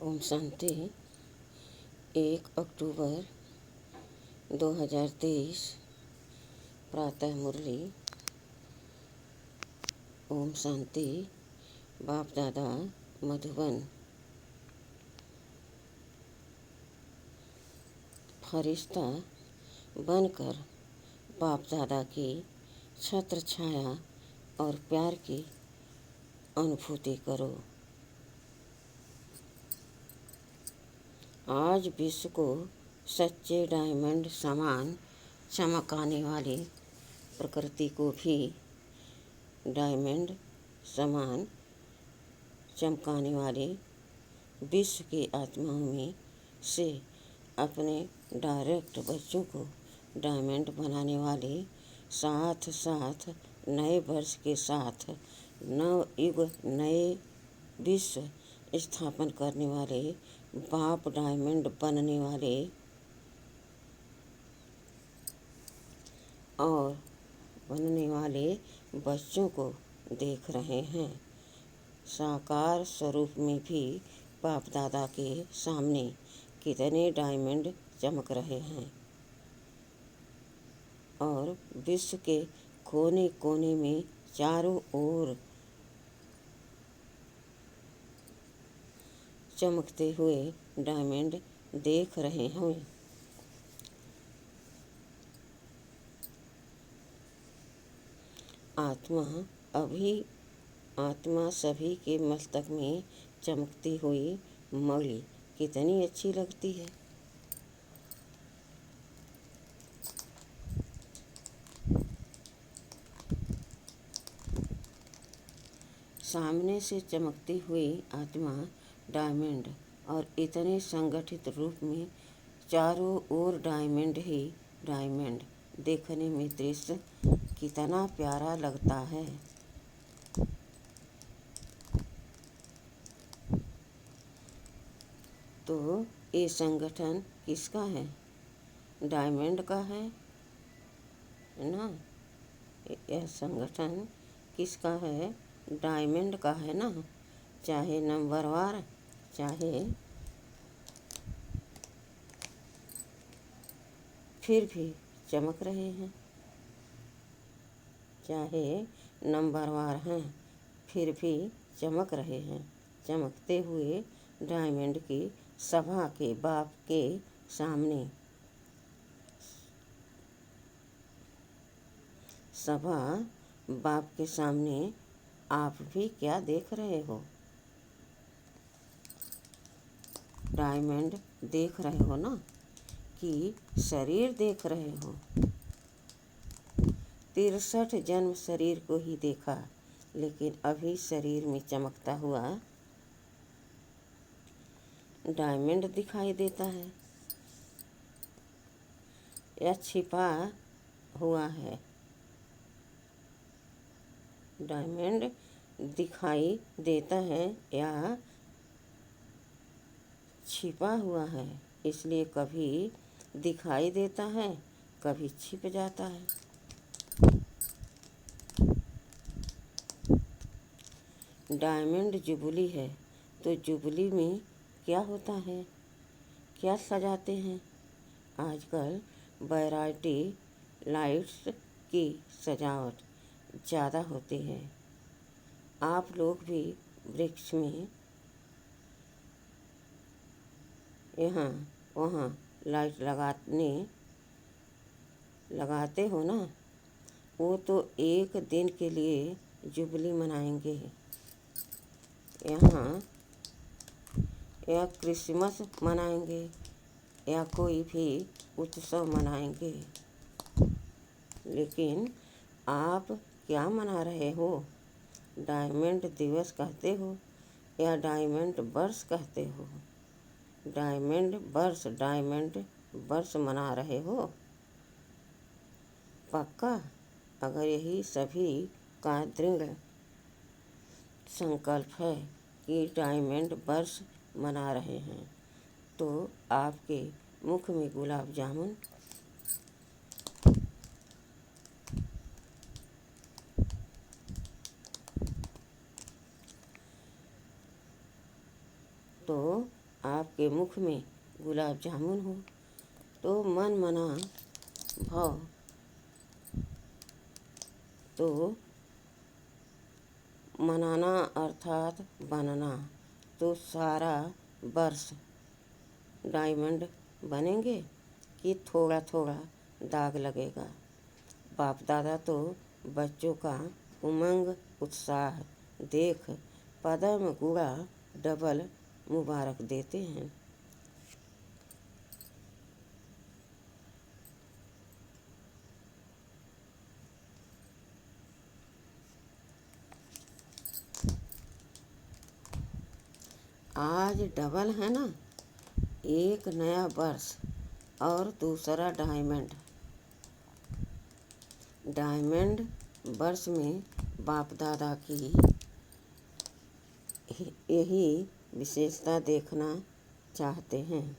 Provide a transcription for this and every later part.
ओम शांति। 1 अक्टूबर 2023 प्रातः मुरली। ओम शांति। बाप दादा मधुबन। फरिश्ता बनकर बाप दादा की छत्र छाया और प्यार की अनुभूति करो। आज विश्व को सच्चे डायमंड समान चमकाने वाली प्रकृति को भी डायमंड समान चमकाने वाले विश्व की आत्माओं में से अपने डायरेक्ट बच्चों को डायमंड बनाने वाले, साथ साथ नए वर्ष के साथ नव युग नए विश्व स्थापन करने वाले बाप डायमंड बनने वाले और बनने वाले बच्चों को देख रहे हैं। साकार स्वरूप में भी बाप दादा के सामने कितने डायमंड चमक रहे हैं और विश्व के कोने कोने में चारों ओर चमकते हुए डायमंड देख रहे हैं। आत्मा सभी के मस्तक में चमकती हुई मणि कितनी अच्छी लगती है। सामने से चमकती हुई आत्मा डायमंड और इतने संगठित रूप में चारों ओर डायमंड ही डायमंड देखने में दृश्य कितना प्यारा लगता है। तो ये संगठन किसका है? डायमंड का है ना। यह संगठन किसका है? डायमंड का है ना। चाहे नंबरवार, चाहे फिर भी चमक रहे हैं। चाहे नंबरवार हैं फिर भी चमक रहे हैं। चमकते हुए डायमंड की सभा के बाप के सामने, सभा बाप के सामने आप भी क्या देख रहे हो? डायमंड देख रहे हो ना, कि शरीर देख रहे हो? 63 जन्म शरीर को ही देखा, लेकिन अभी शरीर में चमकता हुआ डायमंड दिखाई देता है या छिपा हुआ है। डायमंड दिखाई देता है या छिपा हुआ है, इसलिए कभी दिखाई देता है, कभी छिप जाता है। डायमंड जुबली है, तो जुबली में क्या होता है? क्या सजाते हैं? आजकल वैरायटी लाइट्स की सजावट ज़्यादा होती है। आप लोग भी वृक्ष में यहाँ वहाँ लाइट लगाते हो ना। वो तो एक दिन के लिए जुबली मनाएंगे यहाँ, या क्रिसमस मनाएंगे या कोई भी उत्सव मनाएंगे। लेकिन आप क्या मना रहे हो? डायमंड दिवस कहते हो या डायमंड वर्ष कहते हो? डायमंड वर्ष मना रहे हो पक्का? अगर यही सभी का दृढ़ संकल्प है कि डायमंड वर्ष मना रहे हैं, तो आपके मुख में गुलाब जामुन तो आपके मुख में गुलाब जामुन हो, तो मन मना भाव, तो मनाना अर्थात बनना, तो सारा वर्ष डायमंड बनेंगे कि थोड़ा थोड़ा दाग लगेगा। बाप दादा तो बच्चों का उमंग उत्साह देख पदम गुड़ा डबल मुबारक देते हैं। आज डबल है ना, एक नया वर्ष और दूसरा डायमंड। डायमंड वर्ष में बाप दादा की यही विशेषता देखना चाहते हैं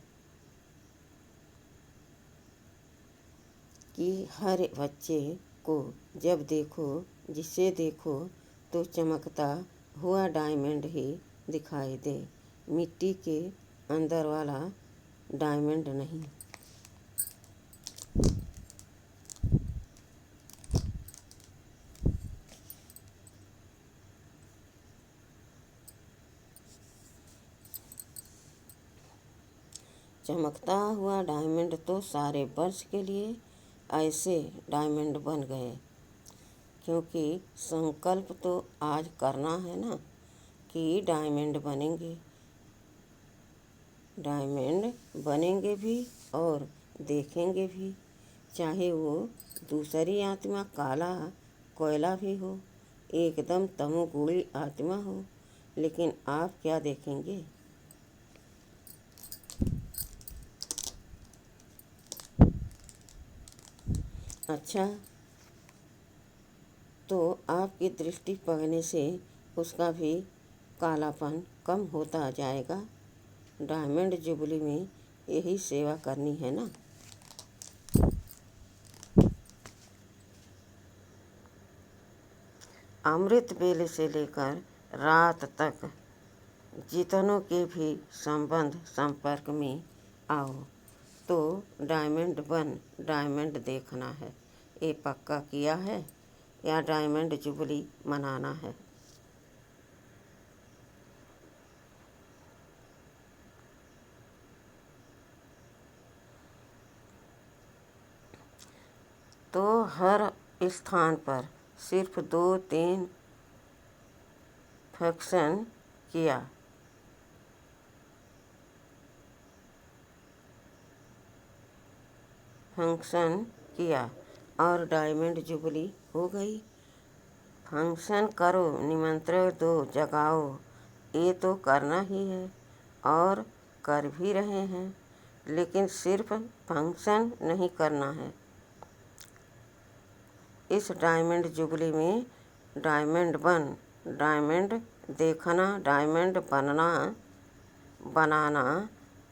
कि हर बच्चे को जब देखो, जिसे देखो तो चमकता हुआ डायमंड ही दिखाई दे, मिट्टी के अंदर वाला डायमंड नहीं। चमकता हुआ डायमंड तो सारे वर्ष के लिए ऐसे डायमंड बन गए, क्योंकि संकल्प तो आज करना है ना कि डायमंड बनेंगे। डायमंड बनेंगे भी और देखेंगे भी, चाहे वो दूसरी आत्मा काला कोयला भी हो, एकदम तमोगुणी आत्मा हो, लेकिन आप क्या देखेंगे? अच्छा, तो आपकी दृष्टि पड़ने से उसका भी कालापन कम होता जाएगा। डायमंड जुबली में यही सेवा करनी है ना। अमृत बेले से लेकर रात तक जितनों के भी संबंध संपर्क में आओ तो डायमंड देखना है, ये पक्का किया है या डायमंड जुबली मनाना है। तो हर स्थान पर सिर्फ 2-3 फंक्शन किया और डायमंड जुबली हो गई। फंक्शन करो, निमंत्रण दो, जगाओ, ये तो करना ही है और कर भी रहे हैं, लेकिन सिर्फ फंक्शन नहीं करना है। इस डायमंड जुबली में डायमंड देखना, डायमंड बनाना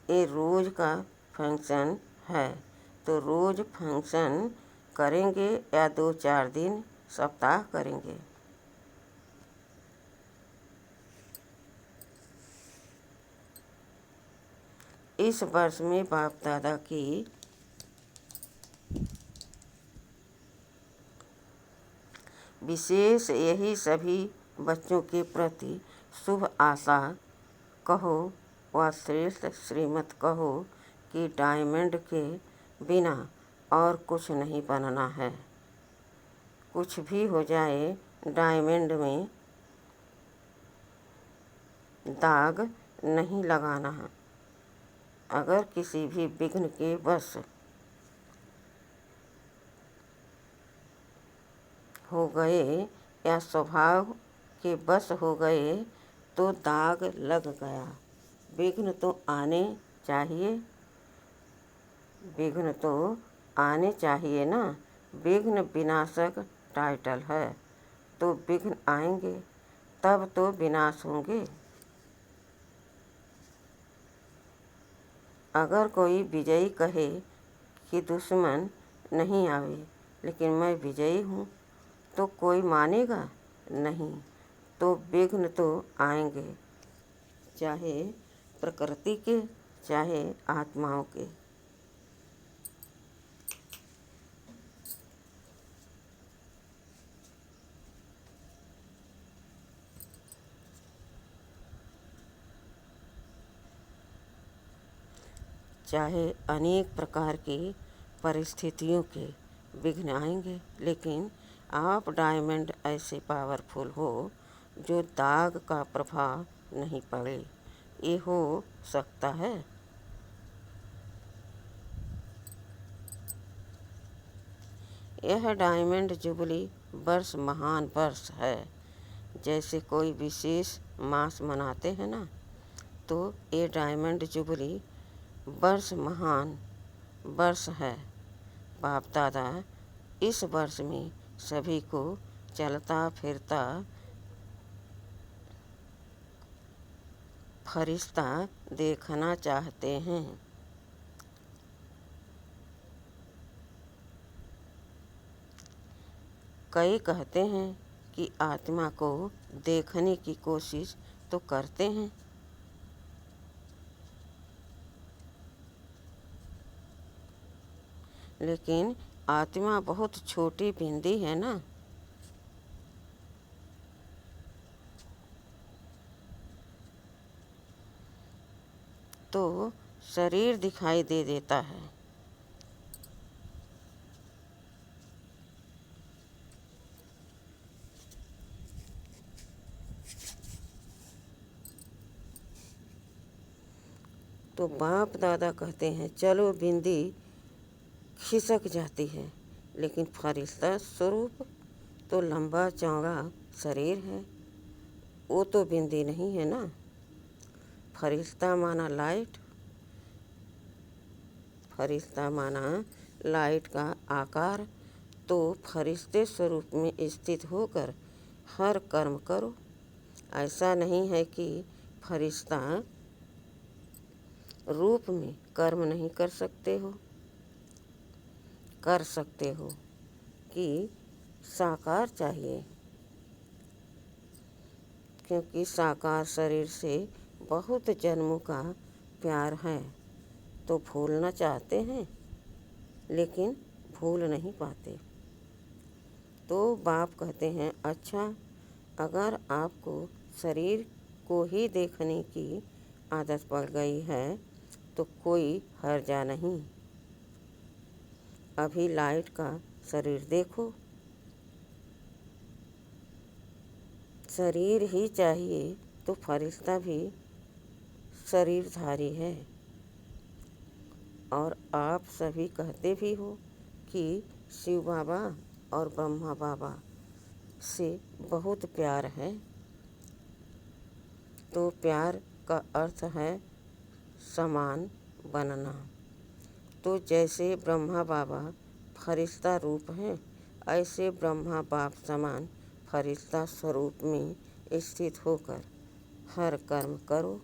ये रोज़ का फंक्शन है। तो रोज़ फंक्शन करेंगे या 2-4 दिन सप्ताह करेंगे? इस वर्ष में बाप दादा की विशेष यही सभी बच्चों के प्रति शुभ आशा कहो व श्रेष्ठ श्रीमत कहो कि डायमंड के बिना और कुछ नहीं बनना है। कुछ भी हो जाए, डायमंड में दाग नहीं लगाना है। अगर किसी भी विघ्न के वश हो गए या स्वभाव के वश हो गए तो दाग लग गया। विघ्न तो आने चाहिए ना। विघ्न विनाशक टाइटल है, तो विघ्न आएंगे तब तो विनाश होंगे। अगर कोई विजयी कहे कि दुश्मन नहीं आवे, लेकिन मैं विजयी हूँ, तो कोई मानेगा नहीं। तो विघ्न तो आएंगे, चाहे प्रकृति के चाहे आत्माओं के। चाहे अनेक प्रकार की परिस्थितियों के विघ्न आएंगे, लेकिन आप डायमंड ऐसे पावरफुल हो जो दाग का प्रभाव नहीं पड़े। ये हो सकता है। यह डायमंड जुबली वर्ष महान वर्ष है। जैसे कोई विशेष मास मनाते हैं ना, तो ये डायमंड जुबली वर्ष महान वर्ष है। बाप दादा इस वर्ष में सभी को चलता फिरता फरिश्ता देखना चाहते हैं। कई कहते हैं कि आत्मा को देखने की कोशिश तो करते हैं, लेकिन आत्मा बहुत छोटी बिंदी है ना। तो शरीर दिखाई दे देता है। तो बाप दादा कहते हैं चलो बिंदी खिसक जाती है, लेकिन फरिश्ता स्वरूप तो लंबा चौड़ा शरीर है, वो तो बिंदी नहीं है ना। फरिश्ता माना लाइट, फरिश्ता माना लाइट का आकार। तो फरिश्ते स्वरूप में स्थित होकर हर कर्म करो। ऐसा नहीं है कि फरिश्ता रूप में कर्म नहीं कर सकते हो, कर सकते हो कि साकार चाहिए, क्योंकि साकार शरीर से बहुत जन्मों का प्यार है। तो भूलना चाहते हैं, लेकिन भूल नहीं पाते। तो बाप कहते हैं अच्छा, अगर आपको शरीर को ही देखने की आदत पड़ गई है तो कोई हर्जा नहीं। अभी लाइट का शरीर देखो, शरीर ही चाहिए तो फरिश्ता भी शरीरधारी है। और आप सभी कहते भी हो कि शिव बाबा और ब्रह्मा बाबा से बहुत प्यार है। तो प्यार का अर्थ है समान बनना। तो जैसे ब्रह्मा बाबा फरिश्ता रूप हैं, ऐसे ब्रह्मा बाप समान फरिश्ता स्वरूप में स्थित होकर हर कर्म करो,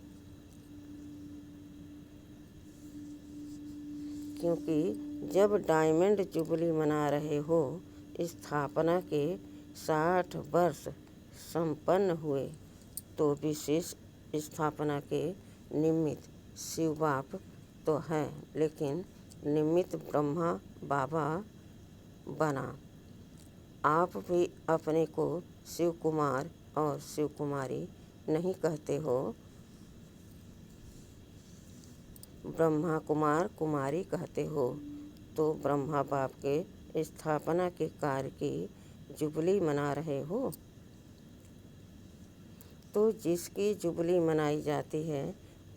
क्योंकि जब डायमंड जुबली मना रहे हो, स्थापना के 60 वर्ष संपन्न हुए, तो विशेष स्थापना के निमित्त शिव बाप तो है, लेकिन निमित्त ब्रह्मा बाबा बना। आप भी अपने को शिव कुमार और शिव कुमारी नहीं कहते हो, ब्रह्मा कुमार कुमारी कहते हो। तो ब्रह्मा बाप के स्थापना के कार्य की जुबली मना रहे हो। तो जिसकी जुबली मनाई जाती है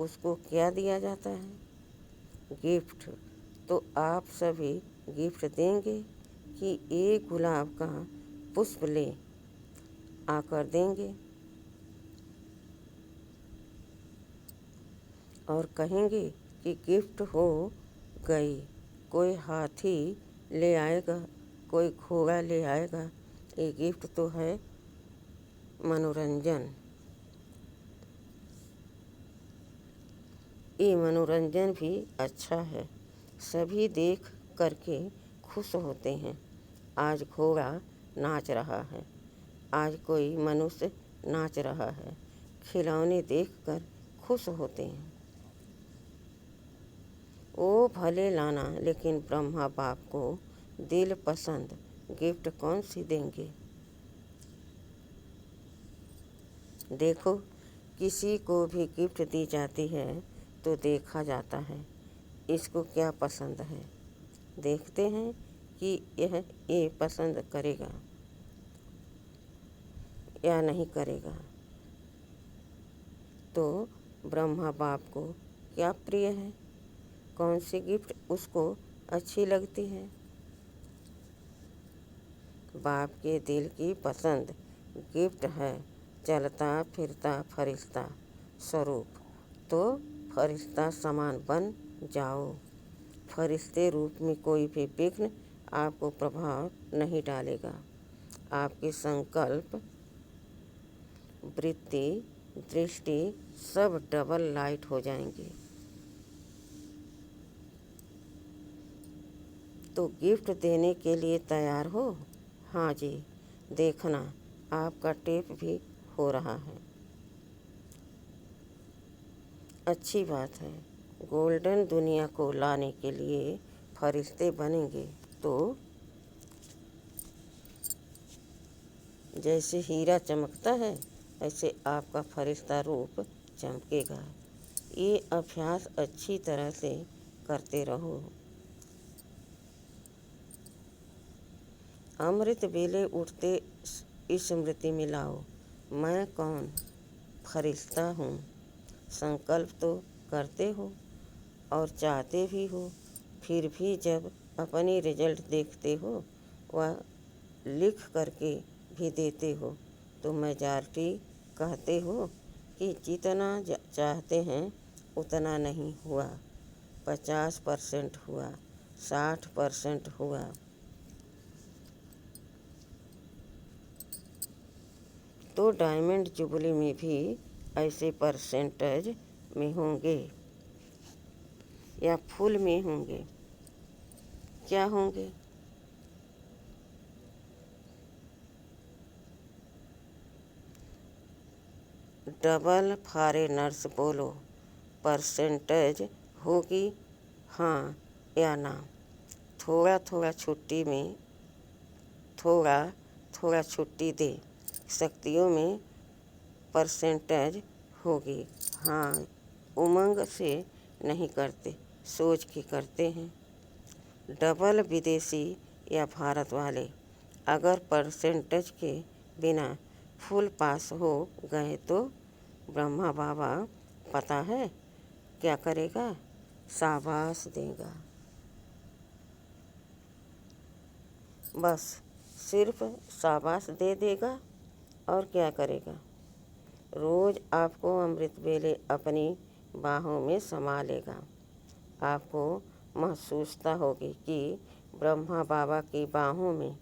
उसको क्या दिया जाता है? गिफ्ट। तो आप सभी गिफ्ट देंगे कि एक गुलाब का पुष्प ले आकर देंगे और कहेंगे कि गिफ्ट हो गई। कोई हाथी ले आएगा, कोई घोड़ा ले आएगा, ये गिफ्ट तो है मनोरंजन। ये मनोरंजन भी अच्छा है, सभी देख करके खुश होते हैं। आज घोड़ा नाच रहा है, आज कोई मनुष्य नाच रहा है, खिलौने देखकर खुश होते हैं। वो भले लाना, लेकिन ब्रह्मा बाप को दिल पसंद गिफ्ट कौन सी देंगे। देखो, किसी को भी गिफ्ट दी जाती है तो देखा जाता है इसको क्या पसंद है। देखते हैं कि ये पसंद करेगा या नहीं करेगा। तो ब्रह्मा बाप को क्या प्रिय है, कौन सी गिफ्ट उसको अच्छी लगती है। बाप के दिल की पसंद गिफ्ट है चलता फिरता फरिश्ता स्वरूप। तो फरिश्ता समान बन जाओ। फरिश्ते रूप में कोई भी विघ्न आपको प्रभाव नहीं डालेगा। आपके संकल्प, वृत्ति, दृष्टि सब डबल लाइट हो जाएंगे। तो गिफ्ट देने के लिए तैयार हो। हाँ जी, देखना आपका टेप भी हो रहा है। अच्छी बात है। गोल्डन दुनिया को लाने के लिए फरिश्ते बनेंगे तो जैसे हीरा चमकता है ऐसे आपका फरिश्ता रूप चमकेगा। ये अभ्यास अच्छी तरह से करते रहो। अमृत बेले उठते स्मृति में लाओ, मैं कौन, फरिश्ता हूँ। संकल्प तो करते हो और चाहते भी हो, फिर भी जब अपनी रिजल्ट देखते हो वह लिख करके भी देते हो तो मेजॉरिटी कहते हो कि जितना चाहते हैं उतना नहीं हुआ, 50% हुआ, 60% हुआ। तो डायमंड जुबली में भी ऐसे परसेंटेज में होंगे या फुल में होंगे, क्या होंगे। डबल फॉरेनर्स बोलो, परसेंटेज होगी हाँ या ना। थोड़ा थोड़ा छुट्टी में थोड़ा थोड़ा छुट्टी दे, शक्तियों में परसेंटेज होगी हाँ। उमंग से नहीं करते, सोच के करते हैं। डबल विदेशी या भारत वाले अगर परसेंटेज के बिना फुल पास हो गए तो ब्रह्मा बाबा पता है क्या करेगा, शाबाश देगा। बस सिर्फ शाबाश दे देगा और क्या करेगा। रोज़ आपको अमृत वेले अपनी बाहों में समा लेगा। आपको महसूसता होगी कि ब्रह्मा बाबा की बाहों में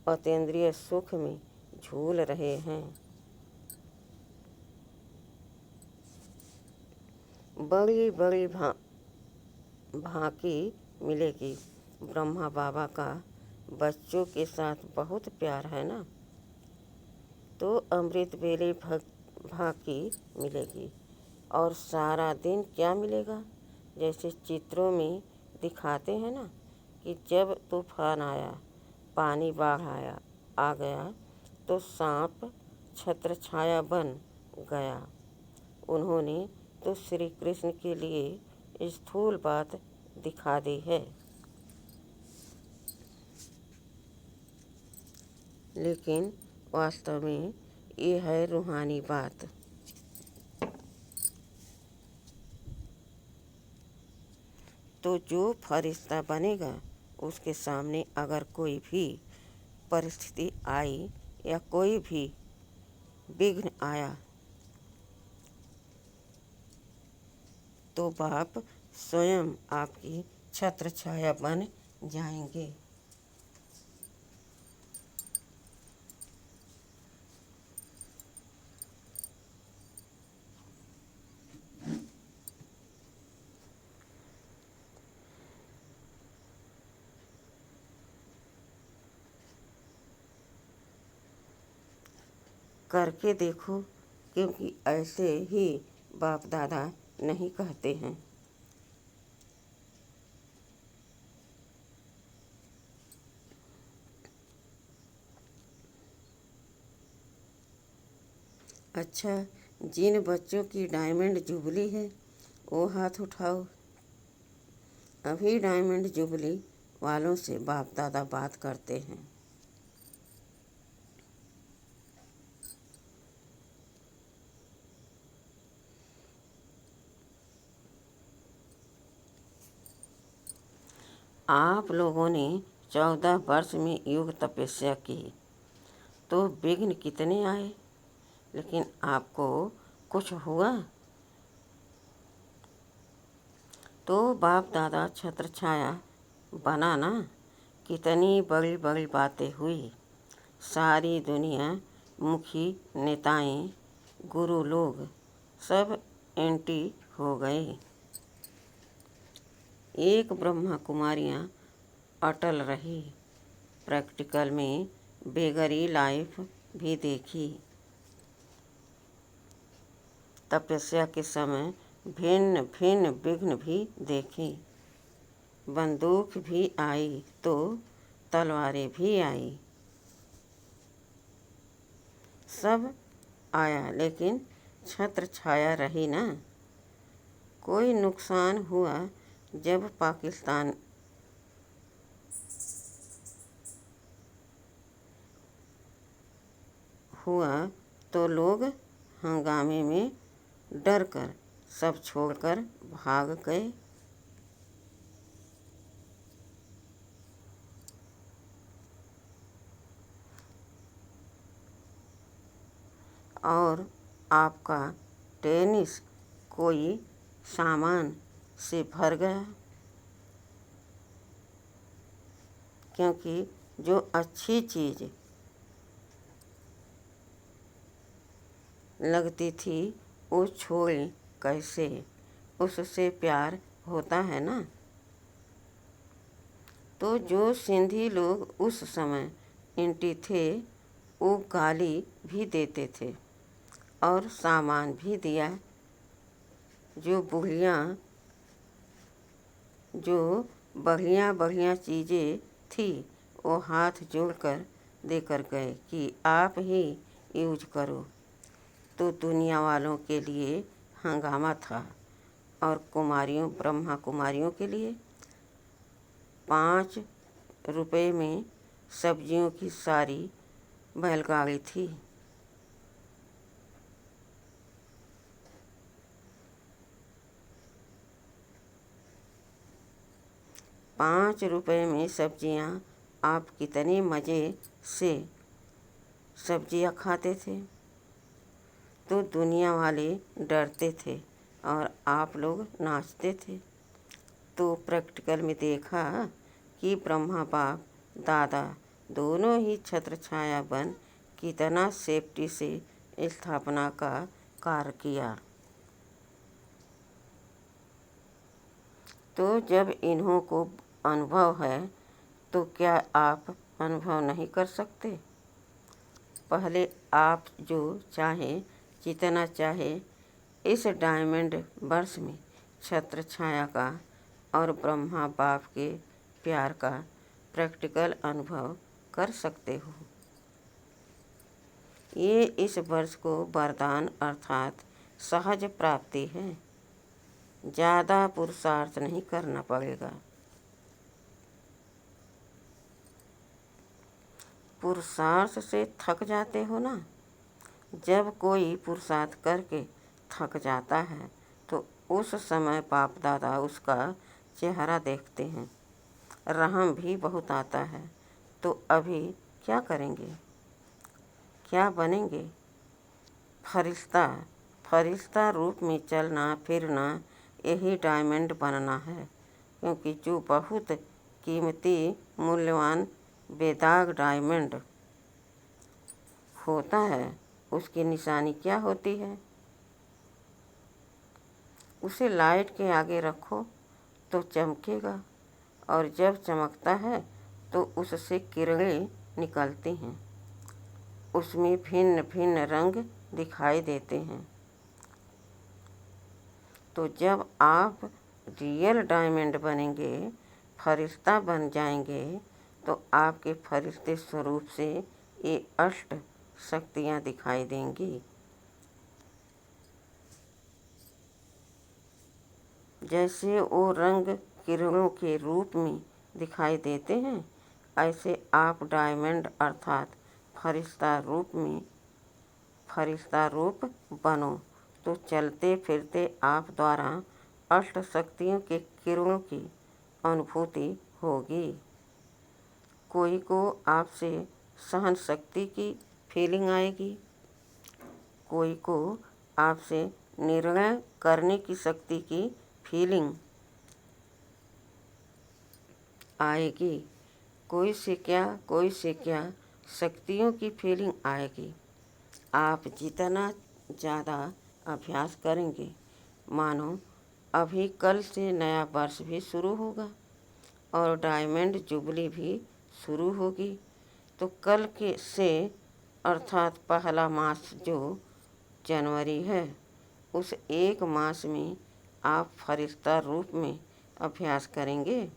अतीन्द्रिय सुख में झूल रहे हैं। बड़ी बड़ी भांकी मिलेगी। ब्रह्मा बाबा का बच्चों के साथ बहुत प्यार है ना, तो अमृत वेले भांकी मिलेगी। और सारा दिन क्या मिलेगा, जैसे चित्रों में दिखाते हैं ना कि जब तूफान आया, पानी बाढ़ आ गया तो सांप छत्र छाया बन गया। उन्होंने तो श्री कृष्ण के लिए स्थूल बात दिखा दी है, लेकिन वास्तव में ये है रूहानी बात। तो जो फरिश्ता बनेगा उसके सामने अगर कोई भी परिस्थिति आई या कोई भी विघ्न आया तो बाप स्वयं आपकी छत्र छाया बन जाएंगे। करके देखो, क्योंकि ऐसे ही बाप दादा नहीं कहते हैं। अच्छा, जिन बच्चों की डायमंड जुबली है वो हाथ उठाओ। अभी डायमंड जुबली वालों से बाप दादा बात करते हैं। आप लोगों ने 14 वर्ष में योग तपस्या की तो विघ्न कितने आए, लेकिन आपको कुछ हुआ? तो बाप दादा छत्र छाया बना ना। कितनी बड़ी बड़ी बातें हुई। सारी दुनिया, मुखी नेताएं, गुरु लोग सब एंटी हो गए। एक ब्रह्मा कुमारियाँ अटल रही। प्रैक्टिकल में बेगरी लाइफ भी देखी। तपस्या के समय भिन्न भिन्न विघ्न भी देखी। बंदूक भी आई तो तलवारें भी आई। सब आया लेकिन छत्र छाया रही ना। कोई नुकसान हुआ जब पाकिस्तान हुआ तो लोग हंगामे में डर कर सब छोड़कर भाग गए। और आपका टेनिस कोई सामान से भर गया, क्योंकि जो अच्छी चीज़ लगती थी वो छोड़े कैसे। उससे प्यार होता है ना। तो जो सिंधी लोग उस समय एंटी थे वो गाली भी देते थे और सामान भी दिया। जो बढ़िया बढ़िया चीज़ें थी वो हाथ जोड़कर देकर गए कि आप ही यूज करो। तो दुनिया वालों के लिए हंगामा था और ब्रह्मा कुमारियों के लिए 5 रुपए में सब्जियों की सारी बैलगाड़ी थी। 5 रुपए में सब्जियां आप कितने मज़े से सब्जियां खाते थे। तो दुनिया वाले डरते थे और आप लोग नाचते थे। तो प्रैक्टिकल में देखा कि ब्रह्मा बाप दादा दोनों ही छत्र छाया बन कितना सेफ्टी से स्थापना का कार्य किया। तो जब इन्हों को अनुभव है तो क्या आप अनुभव नहीं कर सकते? पहले आप जो चाहें जितना चाहे इस डायमंड वर्ष में छत्र छाया का और ब्रह्मा बाप के प्यार का प्रैक्टिकल अनुभव कर सकते हो। ये इस वर्ष को वरदान अर्थात सहज प्राप्ति है। ज़्यादा पुरुषार्थ नहीं करना पड़ेगा। पुरुषार्थ से थक जाते हो ना। जब कोई पुरुषार्थ करके थक जाता है तो उस समय बाप दादा उसका चेहरा देखते हैं। रहम भी बहुत आता है। तो अभी क्या करेंगे, क्या बनेंगे? फरिश्ता रूप में चलना फिरना, यही डायमंड बनना है। क्योंकि जो बहुत कीमती मूल्यवान बेदाग डायमंड होता है उसकी निशानी क्या होती है? उसे लाइट के आगे रखो तो चमकेगा और जब चमकता है तो उससे किरणें निकलती हैं। उसमें भिन्न भिन्न रंग दिखाई देते हैं। तो जब आप रियल डायमंड बनेंगे, फरिश्ता बन जाएंगे, तो आपके फरिश्ते स्वरूप से ये अष्ट शक्तियाँ दिखाई देंगी। जैसे वो रंग किरणों के रूप में दिखाई देते हैं, ऐसे आप डायमंड अर्थात फरिश्ता रूप बनो, तो चलते फिरते आप द्वारा अष्ट शक्तियों के किरणों की अनुभूति होगी। कोई को आपसे सहन शक्ति की फीलिंग आएगी, कोई को आपसे निर्णय करने की शक्ति की फीलिंग आएगी, कोई से क्या शक्तियों की फीलिंग आएगी। आप जितना ज़्यादा अभ्यास करेंगे, मानो अभी कल से नया वर्ष भी शुरू होगा और डायमंड जुबली भी शुरू होगी, तो कल के से अर्थात पहला मास जो जनवरी है, उस एक मास में आप फरिश्ता रूप में अभ्यास करेंगे।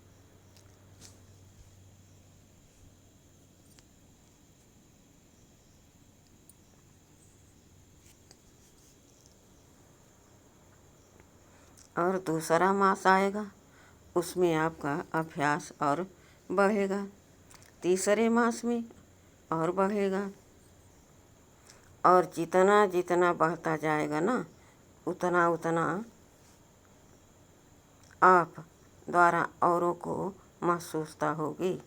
और दूसरा मास आएगा, उसमें आपका अभ्यास और बढ़ेगा। तीसरे मास में और बढ़ेगा, और जितना जितना बढ़ता जाएगा ना, उतना उतना आप द्वारा औरों को महसूसता होगी।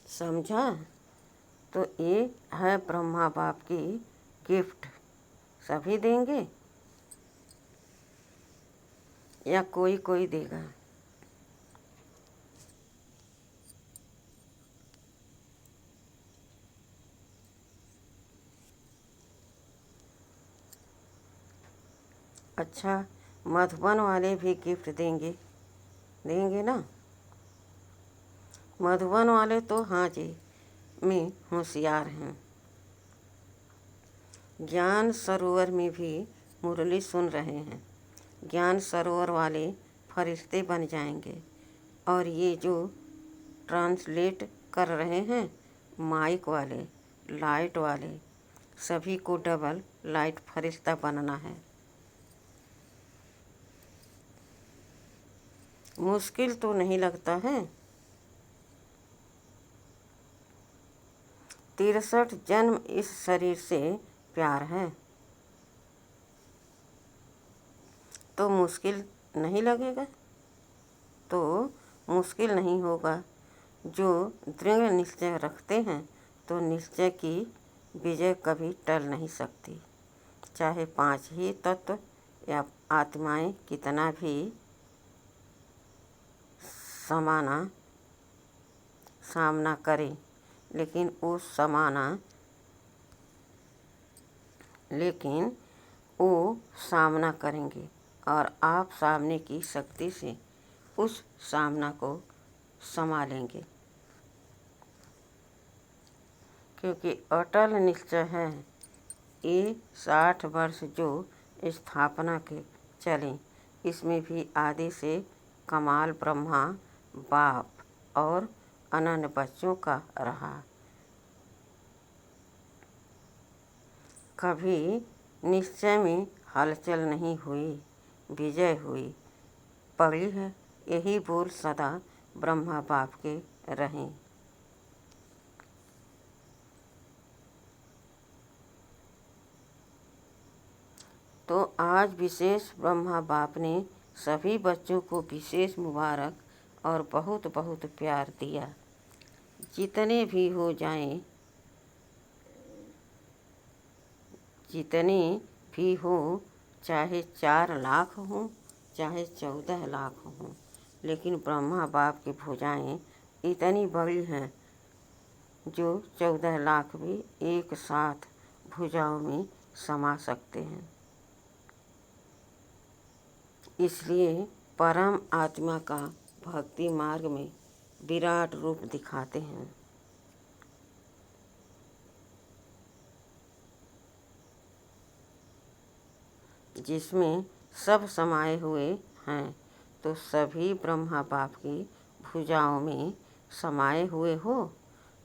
समझा? तो ये है ब्रह्मा बाप की गिफ्ट। सभी देंगे या कोई कोई देगा? अच्छा, मधुबन वाले भी गिफ्ट देंगे ना? मधुबन वाले तो हाँ जी में होशियार हैं। ज्ञान सरोवर में भी मुरली सुन रहे हैं। ज्ञान सरोवर वाले फरिश्ते बन जाएंगे, और ये जो ट्रांसलेट कर रहे हैं, माइक वाले, लाइट वाले, सभी को डबल लाइट फरिश्ता बनना है। मुश्किल तो नहीं लगता है। 63 जन्म इस शरीर से प्यार है, तो मुश्किल नहीं लगेगा, तो मुश्किल नहीं होगा। जो दृढ़ निश्चय रखते हैं, तो निश्चय की विजय कभी टल नहीं सकती। चाहे 5 ही तत्व या आत्माएं कितना भी सामना करें, लेकिन वो सामना करेंगे, और आप सामने की शक्ति से उस सामना को संभालेंगे, क्योंकि अटल निश्चय है। ये 60 वर्ष जो स्थापना के चले, इसमें भी आदि से कमाल ब्रह्मा बाप और अनन्य बच्चों का रहा। कभी निश्चय में हलचल नहीं हुई, विजय हुई पड़ी है। यही बोल सदा ब्रह्मा बाप के रहें। तो आज विशेष ब्रह्मा बाप ने सभी बच्चों को विशेष मुबारक और बहुत बहुत प्यार दिया। जितने भी हो जाएं, जितने भी हो, चाहे 4 लाख हों, चाहे 14 लाख हों, लेकिन ब्रह्मा बाप की भुजाएं इतनी बड़ी हैं, जो 14 लाख भी एक साथ भुजाओं में समा सकते हैं। इसलिए परम आत्मा का भक्ति मार्ग में विराट रूप दिखाते हैं। जिसमें सब समाये हुए हैं, तो सभी ब्रह्मा बाप की भुजाओं में समाये हुए हो।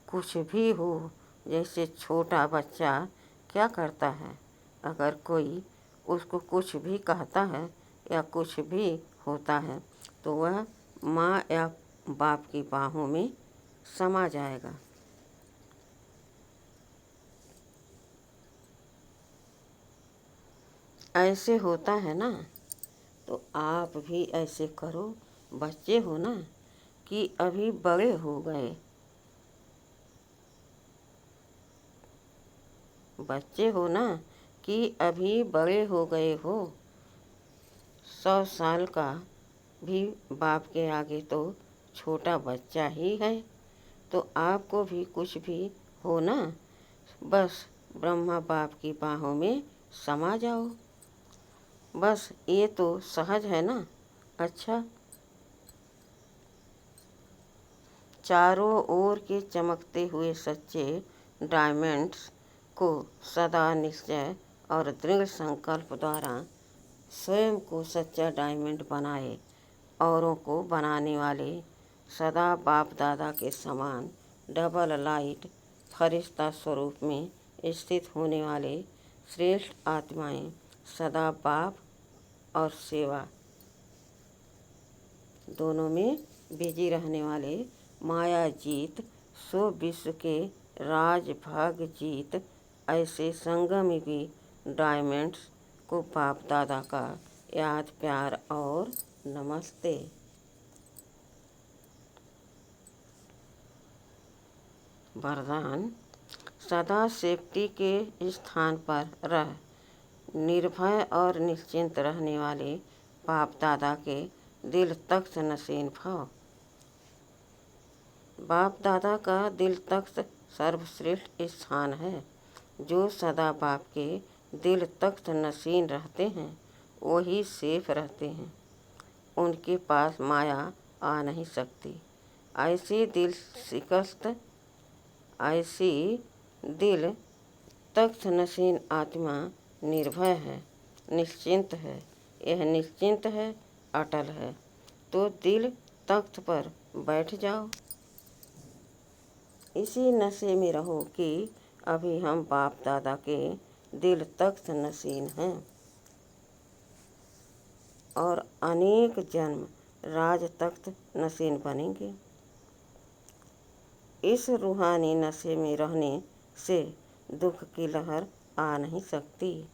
कुछ भी हो, जैसे छोटा बच्चा क्या करता है? अगर कोई उसको कुछ भी कहता है या कुछ भी होता है तो वह माँ या बाप की बाहों में समा जाएगा। ऐसे होता है ना, तो आप भी ऐसे करो। बच्चे हो ना कि अभी बड़े हो गए, बच्चे हो ना कि अभी बड़े हो गए हो। 100 साल का भी बाप के आगे तो छोटा बच्चा ही है। तो आपको भी कुछ भी हो ना, बस ब्रह्मा बाप की बाहों में समा जाओ। बस ये तो सहज है ना। अच्छा, चारों ओर के चमकते हुए सच्चे डायमंड्स को सदा निश्चय और दृढ़ संकल्प द्वारा स्वयं को सच्चा डायमंड बनाए। औरों को बनाने वाले सदा बाप दादा के समान डबल लाइट फरिश्ता स्वरूप में स्थित होने वाले श्रेष्ठ आत्माएं सदा बाप और सेवा दोनों में बिजी रहने वाले माया जीत सो विश्व के राज भाग जीत ऐसे संगमयुगी डायमंड्स को बाप दादा का याद प्यार और नमस्ते। वरदान। सदा सेफ्टी के स्थान पर रह निर्भय और निश्चिंत रहने वाले बाप दादा के दिल तख्त नशीन भव। बाप दादा का दिल तख्त सर्वश्रेष्ठ स्थान है। जो सदा बाप के दिल तख्त नशीन रहते हैं वही सेफ रहते हैं। उनके पास माया आ नहीं सकती। ऐसी दिल शिकस्त ऐसी दिल तख्त नशीन आत्मा निर्भय है, निश्चिंत है। यह निश्चिंत है, अटल है। तो दिल तख्त पर बैठ जाओ। इसी नशे में रहो कि अभी हम बाप दादा के दिल तख्त नशीन हैं और अनेक जन्म राज तख्त नशीन बनेंगे। इस रूहानी नशे में रहने से दुख की लहर आ नहीं सकती।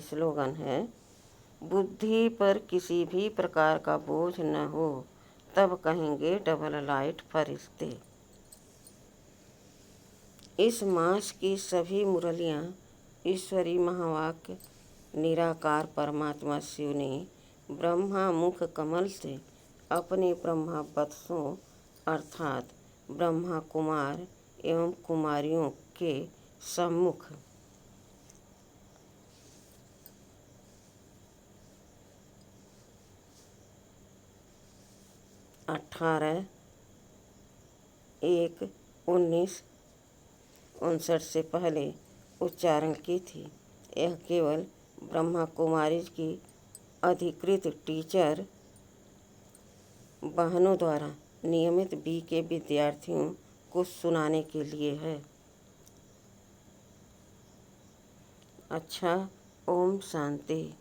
स्लोगन है, बुद्धि पर किसी भी प्रकार का बोझ न हो तब कहेंगे डबल लाइट फरिश्ते। इस मास की सभी मुरलियाँ ईश्वरी महावाक्य निराकार परमात्मा शिव ने ब्रह्मा मुख कमल से अपने ब्रह्मा वत्सों अर्थात ब्रह्मा कुमार एवं कुमारियों के सम्मुख 18/1/1959 से पहले उच्चारण की थी। यह केवल ब्रह्मा कुमारी की अधिकृत टीचर बहनों द्वारा नियमित बी के विद्यार्थियों को सुनाने के लिए है। अच्छा, ओम शांति।